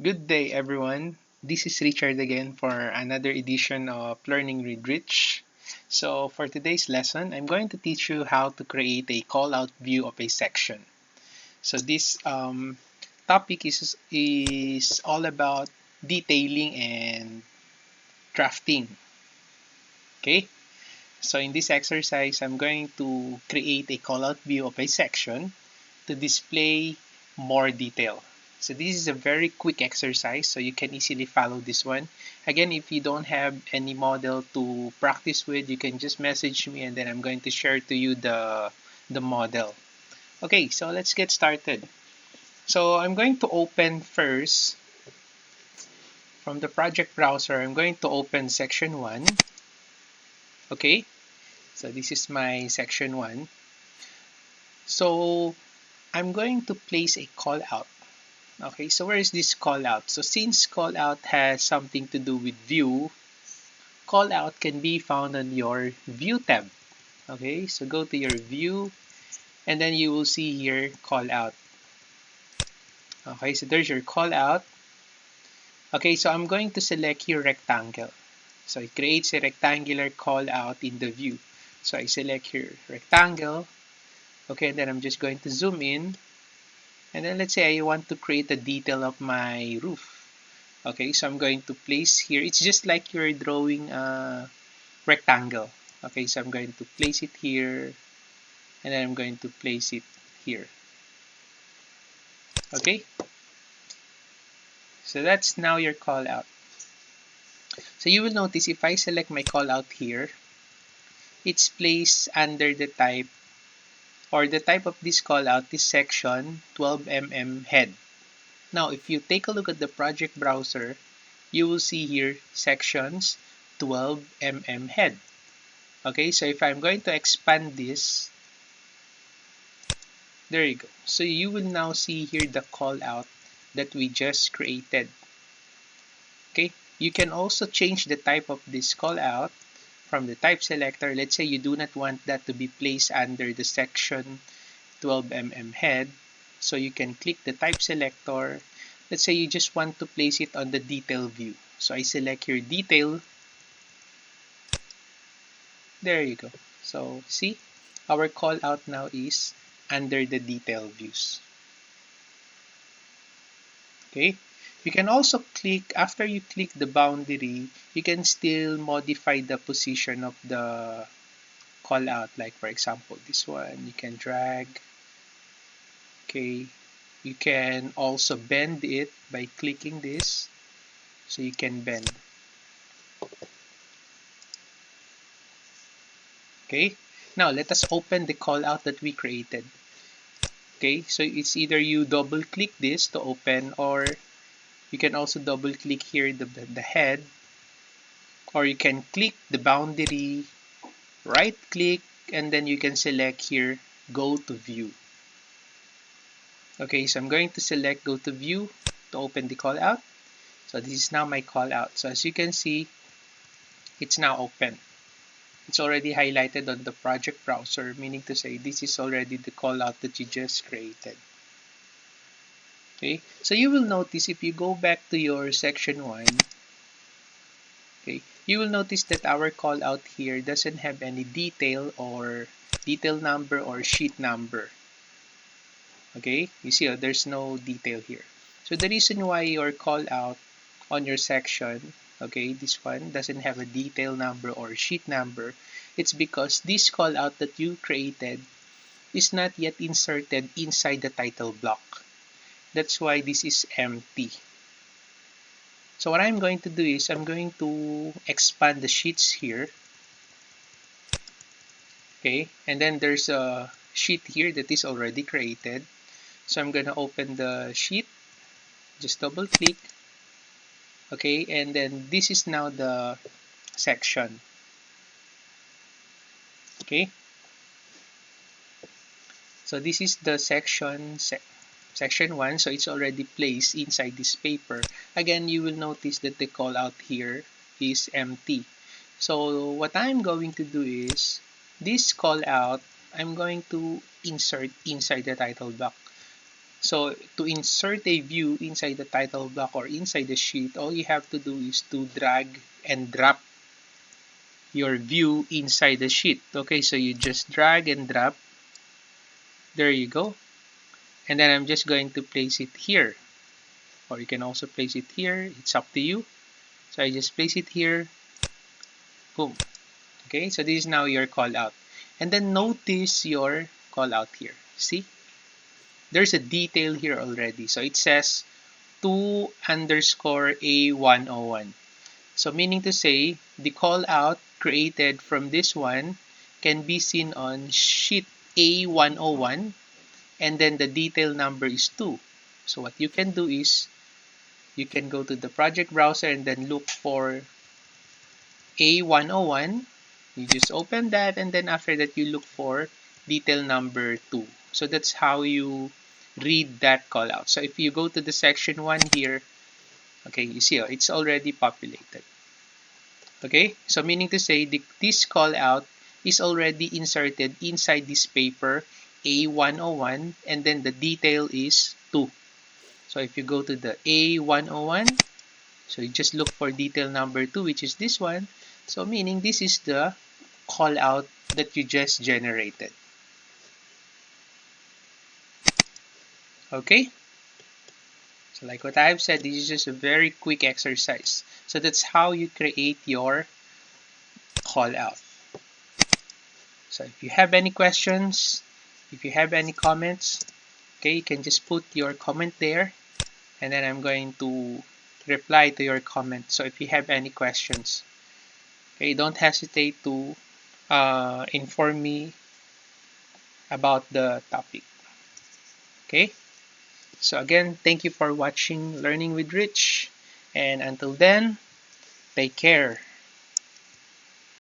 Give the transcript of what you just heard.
Good day, everyone. This is Richard again for another edition of Learning Read Rich. So, for today's lesson, I'm going to teach you how to create a call-out view of a section. So, this topic is all about detailing and drafting. Okay. So, in this exercise, I'm going to create a call-out view of a section to display more detail. So this is a very quick exercise, so you can easily follow this one. Again, if you don't have any model to practice with, you can just message me and then I'm going to share to you the model. Okay, so let's get started. So I'm going to open first from the project browser. I'm going to open section 1. Okay, so this is my section 1. So I'm going to place a call out. Okay, so where is this call out? So since call out has something to do with view, call out can be found on your view tab. Okay, so go to your view and then you will see here call out. Okay, so there's your call out. Okay, so I'm going to select here rectangle. So it creates a rectangular call out in the view. So I select here rectangle. Okay, and then I'm just going to zoom in. And then let's say I want to create a detail of my roof. Okay, so I'm going to place here. It's just like you're drawing a rectangle. Okay, so I'm going to place it here and then I'm going to place it here. Okay, so that's now your call out. So you will notice if I select my call out here, it's placed under the type or the type of this call out is section 12mm head. Now, if you take a look at the project browser, you will see here sections 12mm head. Okay, so if I'm going to expand this, there you go. So you will now see here the call out that we just created. Okay, you can also change the type of this call out from the type selector. Let's say you do not want that to be placed under the section 12mm head. So you can click the type selector. Let's say you just want to place it on the detail view. So I select your detail. There you go. So see, our call out now is under the detail views. Okay, you can also click, after you click the boundary, you can still modify the position of the call out. Like for example, this one, you can drag. Okay, you can also bend it by clicking this. So you can bend. Okay, now let us open the call out that we created. Okay, so it's either you double click this to open, or you can also double click here the head, or you can click the boundary, right click, and then you can select here go to view. Okay, so I'm going to select go to view to open the call out. So this is now my call out. So as you can see, it's now open. It's already highlighted on the project browser, meaning to say this is already the call out that you just created. Okay, so you will notice if you go back to your section 1, okay, you will notice that our call out here doesn't have any detail or detail number or sheet number. Okay, you see there's no detail here. So the reason why your call out on your section, okay, this one doesn't have a detail number or sheet number, it's because this call out that you created is not yet inserted inside the title block. That's why this is empty. So what I'm going to do is I'm going to expand the sheets here. Okay, and then there's a sheet here that is already created. So I'm going to open the sheet, just double click. Okay, and then this is now the section. Okay, so this is the section 1, so it's already placed inside this paper. Again, you will notice that the call out here is empty. So what I'm going to do is this call out I'm going to insert inside the title block. So to insert a view inside the title block or inside the sheet, all you have to do is to drag and drop your view inside the sheet. Okay, so you just drag and drop. There you go. And then I'm just going to place it here. Or you can also place it here. It's up to you. So I just place it here. Boom. Okay, so this is now your call out. And then notice your call out here. See? There's a detail here already. So it says 2 underscore A101. So meaning to say, the call out created from this one can be seen on sheet A101, and then the detail number is 2. So what you can do is you can go to the project browser and then look for A101. You just open that, and then after that you look for detail number 2. So that's how you read that call out. So if you go to the section 1 here, okay, you see it's already populated. Okay, so meaning to say this call out is already inserted inside this paper A101, and then the detail is 2. So if you go to the A101, so you just look for detail number 2, which is this one. So meaning this is the call out that you just generated. Okay, so like what I've said, this is just a very quick exercise. So that's how you create your call out. So if you have any questions, if you have any comments, okay, you can just put your comment there, and then I'm going to reply to your comment. So if you have any questions, okay, don't hesitate to inform me about the topic. Okay, so again, thank you for watching Learning with Rich, and until then, take care.